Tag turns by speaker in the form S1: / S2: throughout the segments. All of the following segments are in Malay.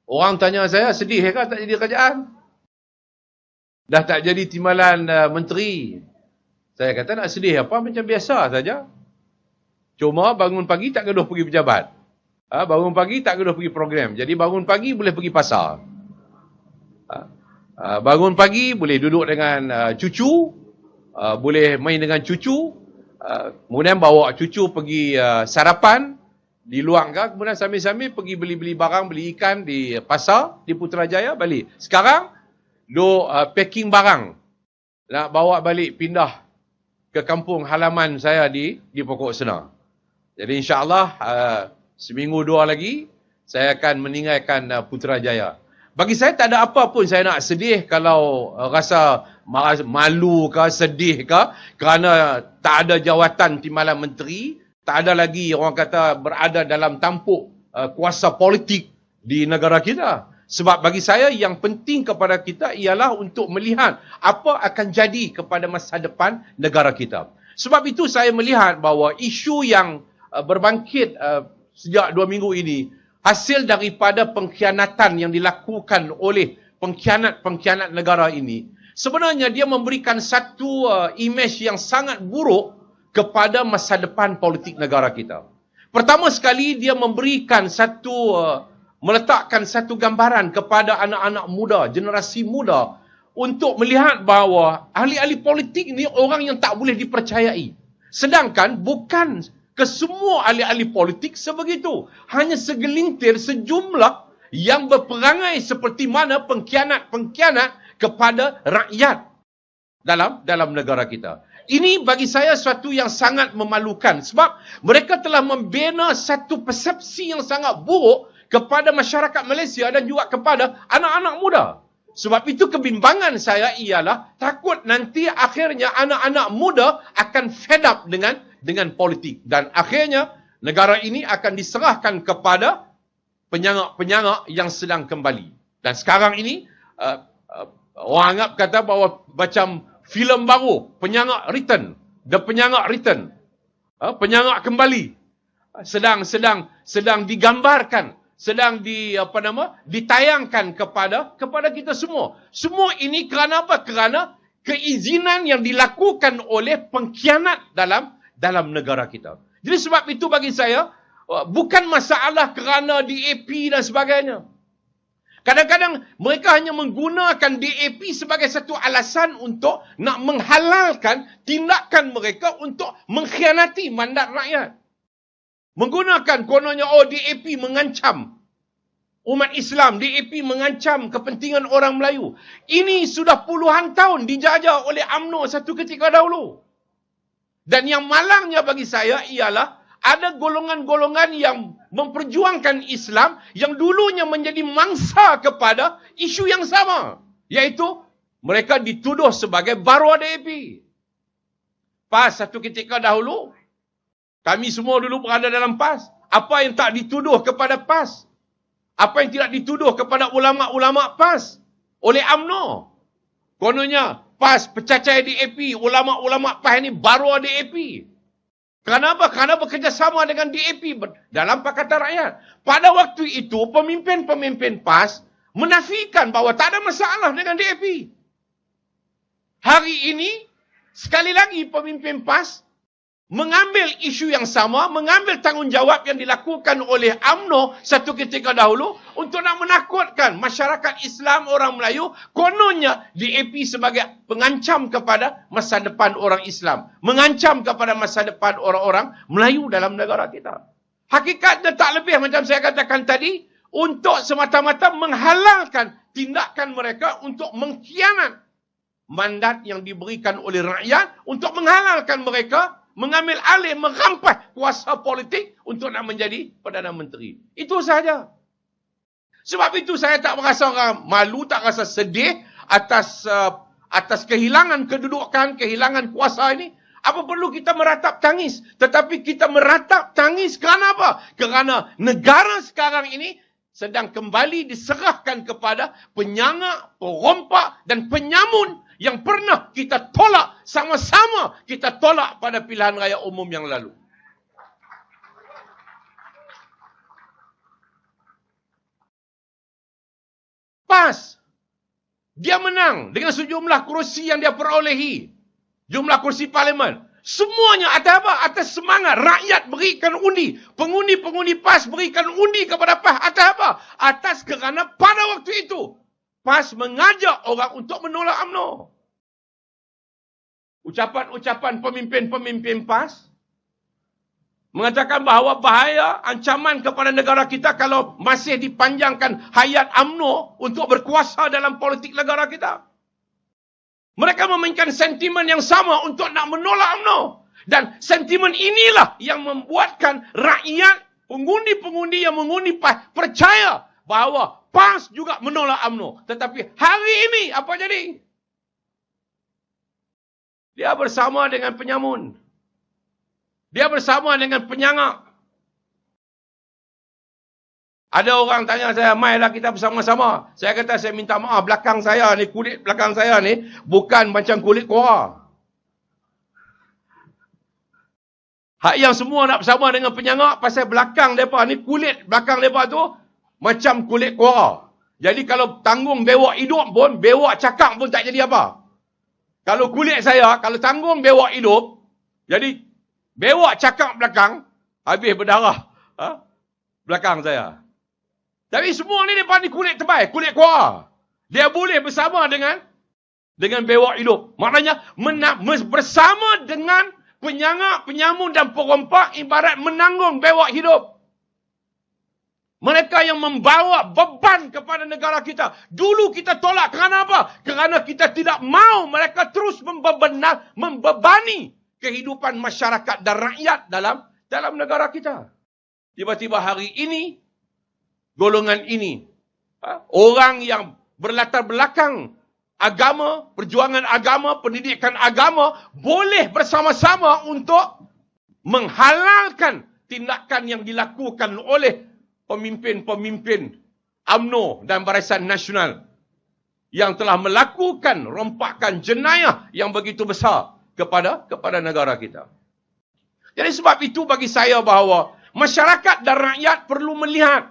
S1: Orang tanya saya, sedih ke tak jadi kerajaan? Dah tak jadi timbalan menteri. Saya kata nak sedih apa, macam biasa saja. Cuma bangun pagi tak gaduh pergi pejabat. Bangun pagi tak gaduh pergi program. Jadi bangun pagi boleh pergi pasar. Bangun pagi boleh duduk dengan cucu. Boleh main dengan cucu. Kemudian bawa cucu pergi sarapan di Luangka. Kemudian sambil-sambil pergi beli-beli barang, beli ikan di pasar, di Putrajaya, balik. Sekarang, packing barang. Nak bawa balik, pindah ke kampung halaman saya di Pokok Senar. Jadi insyaAllah, seminggu dua lagi, saya akan meninggalkan Putrajaya. Bagi saya tak ada apa pun saya nak sedih kalau rasa malu ke, sedih ke, kerana tak ada jawatan timbalan menteri, tak ada lagi orang kata berada dalam tampuk kuasa politik di negara kita. Sebab bagi saya yang penting kepada kita ialah untuk melihat apa akan jadi kepada masa depan negara kita. Sebab itu saya melihat bahawa isu yang berbangkit sejak 2 minggu ini hasil daripada pengkhianatan yang dilakukan oleh pengkhianat-pengkhianat negara ini. Sebenarnya dia memberikan satu imej yang sangat buruk kepada masa depan politik negara kita. Pertama sekali dia memberikan meletakkan satu gambaran kepada anak-anak muda, generasi muda, untuk melihat bahawa ahli-ahli politik ni orang yang tak boleh dipercayai. Sedangkan bukan kesemua ahli-ahli politik sebegitu. Hanya segelintir, sejumlah yang berperangai seperti mana pengkhianat-pengkhianat kepada rakyat dalam negara kita. Ini bagi saya suatu yang sangat memalukan sebab mereka telah membina satu persepsi yang sangat buruk kepada masyarakat Malaysia dan juga kepada anak-anak muda. Sebab itu kebimbangan saya ialah takut nanti akhirnya anak-anak muda akan fed up dengan politik. Dan akhirnya negara ini akan diserahkan kepada penyangak-penyangak yang sedang kembali. Dan sekarang ini orang anggap kata bahawa macam filem baru, penyangak return, The Penyangak Return. Penyangak kembali. Sedang digambarkan, sedang ditayangkan kepada kita semua. Semua ini kerana apa? Kerana keizinan yang dilakukan oleh pengkhianat dalam negara kita. Jadi sebab itu bagi saya, bukan masalah kerana DAP dan sebagainya. Kadang-kadang mereka hanya menggunakan DAP sebagai satu alasan untuk nak menghalalkan tindakan mereka untuk mengkhianati mandat rakyat. Menggunakan kononnya, DAP mengancam umat Islam, DAP mengancam kepentingan orang Melayu. Ini sudah puluhan tahun dijajah oleh UMNO satu ketika dahulu. Dan yang malangnya bagi saya ialah ada golongan-golongan yang memperjuangkan Islam yang dulunya menjadi mangsa kepada isu yang sama. Iaitu mereka dituduh sebagai baruah DAP. PAS satu ketika dahulu, kami semua dulu berada dalam PAS. Apa yang tak dituduh kepada PAS? Apa yang tidak dituduh kepada ulama-ulama PAS oleh UMNO? Kononnya PAS pecacai DAP, ulama-ulama PAS ini baruah DAP. Kenapa? Kerana bekerjasama dengan DAP dalam Pakatan Rakyat. Pada waktu itu, pemimpin-pemimpin PAS menafikan bahawa tak ada masalah dengan DAP. Hari ini, sekali lagi pemimpin PAS mengambil isu yang sama, mengambil tanggungjawab yang dilakukan oleh UMNO satu ketika dahulu untuk nak menakutkan masyarakat Islam, orang Melayu, kononnya DAP sebagai pengancam kepada masa depan orang Islam, mengancam kepada masa depan orang-orang Melayu dalam negara kita. Hakikatnya tak lebih macam saya katakan tadi, untuk semata-mata menghalalkan tindakan mereka untuk mengkhianat mandat yang diberikan oleh rakyat, untuk menghalalkan mereka mengambil alih, merampas kuasa politik untuk nak menjadi Perdana Menteri. Itu sahaja. Sebab itu saya tak merasa malu, tak rasa sedih atas kehilangan kedudukan, kehilangan kuasa ini. Apa perlu kita meratap tangis? Tetapi kita meratap tangis kerana apa? Kerana negara sekarang ini sedang kembali diserahkan kepada penyangak, perompak dan penyamun yang pernah kita tolak, sama-sama kita tolak pada pilihan raya umum yang lalu. Dia menang dengan sejumlah kursi yang dia perolehi. Jumlah kursi parlimen. Semuanya atas apa? Atas semangat rakyat berikan undi. Pengundi-pengundi PAS berikan undi kepada PAS. Atas apa? Atas kerana pada waktu itu PAS mengajak orang untuk menolak UMNO. Ucapan-ucapan pemimpin-pemimpin PAS mengatakan bahawa bahaya, ancaman kepada negara kita kalau masih dipanjangkan hayat UMNO untuk berkuasa dalam politik negara kita. Mereka memainkan sentimen yang sama untuk nak menolak UMNO. Dan sentimen inilah yang membuatkan rakyat, pengundi-pengundi yang mengundi PAS percaya bahawa PAS juga menolak UMNO. Tetapi hari ini apa jadi? Dia bersama dengan penyamun. Dia bersama dengan penyangak. Ada orang tanya saya, "Mailah kita bersama-sama." Saya kata, saya minta maaf, belakang saya ni, kulit belakang saya ni bukan macam kulit kora. Hak yang semua nak bersama dengan penyangak pasal belakang mereka ni, kulit belakang mereka tu macam kulit kora. Jadi kalau tanggung bewak hidup pun, bewak cakap pun tak jadi apa. Kalau kulit saya, kalau tanggung bewak hidup, jadi bewak cakap belakang, habis berdarah belakang saya. Tapi semua ni mereka ni kulit tebal, kulit kuah. Dia boleh bersama dengan bewak hidup. Maknanya bersama dengan penyangak, penyamun dan perompak ibarat menanggung bewak hidup. Mereka yang membawa beban kepada negara kita. Dulu kita tolak kerana apa? Kerana kita tidak mahu mereka terus membebani kehidupan masyarakat dan rakyat dalam negara kita. Tiba-tiba hari ini, golongan ini, orang yang berlatar belakang agama, perjuangan agama, pendidikan agama, boleh bersama-sama untuk menghalalkan tindakan yang dilakukan oleh pemimpin-pemimpin UMNO dan Barisan Nasional yang telah melakukan rompakan jenayah yang begitu besar kepada negara kita. Jadi sebab itu bagi saya bahawa masyarakat dan rakyat perlu melihat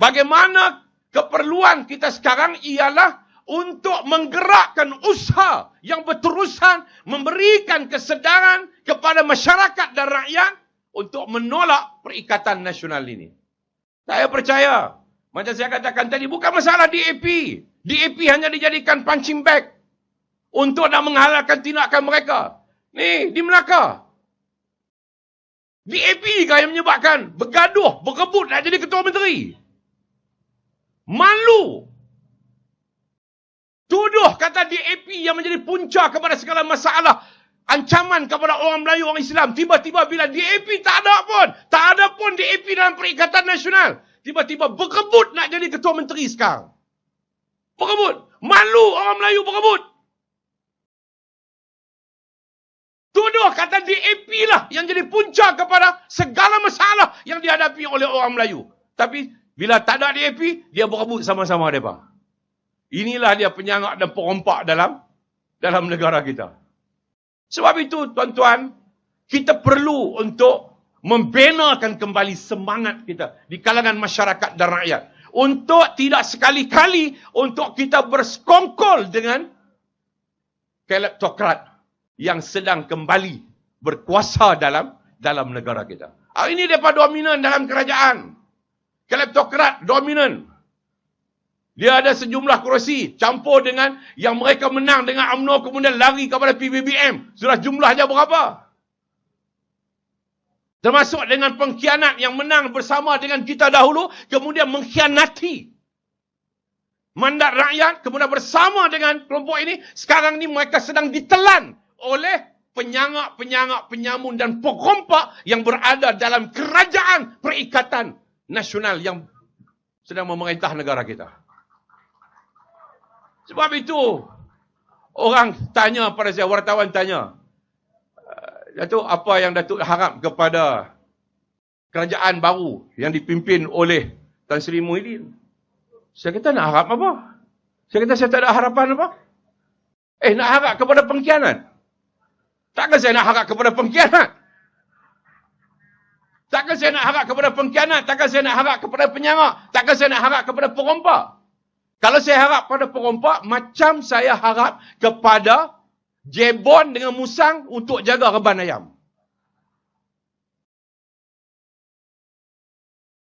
S1: bagaimana keperluan kita sekarang ialah untuk menggerakkan usaha yang berterusan memberikan kesedaran kepada masyarakat dan rakyat untuk menolak Perikatan Nasional ini. Saya percaya, macam saya katakan tadi, bukan masalah DAP. DAP hanya dijadikan punching bag untuk nak menghalalkan tindakan mereka. Ni, di Melaka. DAP kah yang menyebabkan bergaduh, berebut nak jadi ketua menteri? Malu. Tuduh kata DAP yang menjadi punca kepada segala masalah, ancaman kepada orang Melayu, orang Islam. Tiba-tiba bila DAP tak ada pun DAP dalam Perikatan Nasional. Tiba-tiba berebut nak jadi ketua menteri sekarang. Berebut. Malu orang Melayu berebut. Tuduh kata DAP lah yang jadi punca kepada segala masalah yang dihadapi oleh orang Melayu. Tapi bila tak ada DAP, dia berebut sama-sama mereka. Inilah dia penyangak dan perompak dalam negara kita. Sebab itu, tuan-tuan, kita perlu untuk membenakan kembali semangat kita di kalangan masyarakat dan rakyat. Untuk tidak sekali-kali untuk kita bersekongkol dengan kleptokrat yang sedang kembali berkuasa dalam negara kita. Hari ini mereka dominan dalam kerajaan. Kleptokrat dominan. Dia ada sejumlah kerusi campur dengan yang mereka menang dengan UMNO kemudian lari kepada PBBM. Sudah jumlahnya berapa? Termasuk dengan pengkhianat yang menang bersama dengan kita dahulu kemudian mengkhianati mandat rakyat kemudian bersama dengan kelompok ini. Sekarang ni mereka sedang ditelan oleh penyangak-penyangak, penyamun dan perompak yang berada dalam kerajaan Perikatan Nasional yang sedang memerintah negara kita. Sebab itu, orang tanya pada saya, wartawan tanya, Datuk, apa yang Datuk harap kepada kerajaan baru yang dipimpin oleh Tan Sri Muhyiddin? Saya kata, nak harap apa? Saya kata, saya tak ada harapan apa? Nak harap kepada pengkhianat? Takkan saya nak harap kepada pengkhianat? Takkan saya nak harap kepada pengkhianat? Takkan saya nak harap kepada penyangak? Takkan saya nak harap kepada perompak? Kalau saya harap pada perompak, macam saya harap kepada Jebon dengan Musang untuk jaga reban ayam.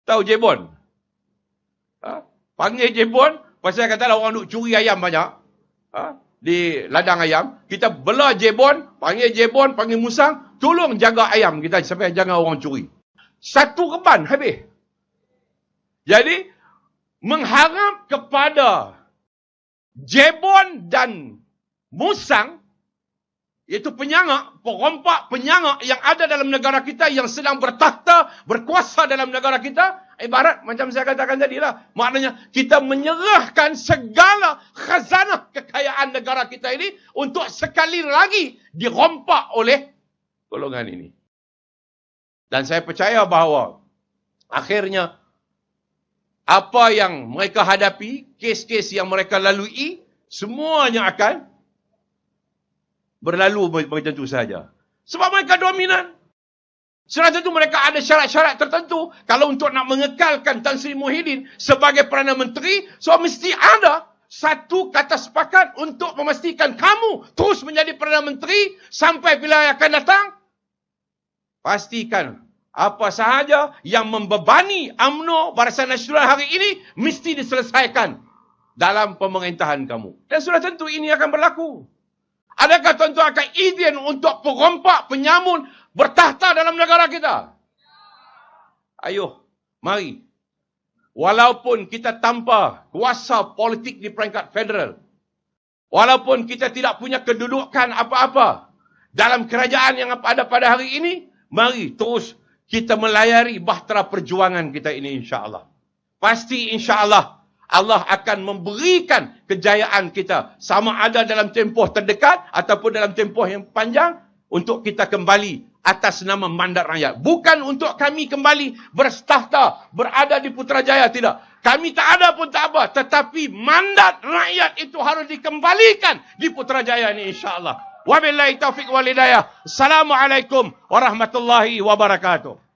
S1: Tahu Jebon? Panggil Jebon, pasal katalah orang duk curi ayam banyak. Di ladang ayam. Kita bela Jebon, panggil Musang, tolong jaga ayam kita sampai jangan orang curi. Satu reban habis. Jadi, mengharap kepada Jebon dan Musang, iaitu penyangak, perompak penyangak yang ada dalam negara kita, yang sedang bertakhta, berkuasa dalam negara kita, ibarat macam saya katakan tadi lah. Maknanya kita menyerahkan segala khazanah kekayaan negara kita ini untuk sekali lagi dirompak oleh golongan ini. Dan saya percaya bahawa akhirnya apa yang mereka hadapi, kes-kes yang mereka lalui, semuanya akan berlalu begitu saja. Sebab mereka dominan. Serta itu mereka ada syarat-syarat tertentu. Kalau untuk nak mengekalkan Tan Sri Muhyiddin sebagai Perdana Menteri, so mesti ada satu kata sepakat untuk memastikan kamu terus menjadi Perdana Menteri sampai pilihan yang akan datang. Pastikan apa sahaja yang membebani UMNO Barisan Nasional hari ini mesti diselesaikan dalam pemerintahan kamu. Dan sudah tentu ini akan berlaku. Adakah tuan-tuan akan izin untuk perompak, penyamun bertakhta dalam negara kita? Ayo, mari. Walaupun kita tanpa kuasa politik di peringkat federal, walaupun kita tidak punya kedudukan apa-apa dalam kerajaan yang ada pada hari ini, mari terus kita melayari bahtera perjuangan kita ini, insya-Allah. Pasti insya-Allah Allah akan memberikan kejayaan kita, sama ada dalam tempoh terdekat ataupun dalam tempoh yang panjang, untuk kita kembali atas nama mandat rakyat. Bukan untuk kami kembali bertakhta, berada di Putrajaya, tidak. Kami tak ada pun tak apa, tetapi mandat rakyat itu harus dikembalikan di Putrajaya ini, insya-Allah. Wabillahi taufiq wal hidayah. Assalamualaikum warahmatullahi wabarakatuh.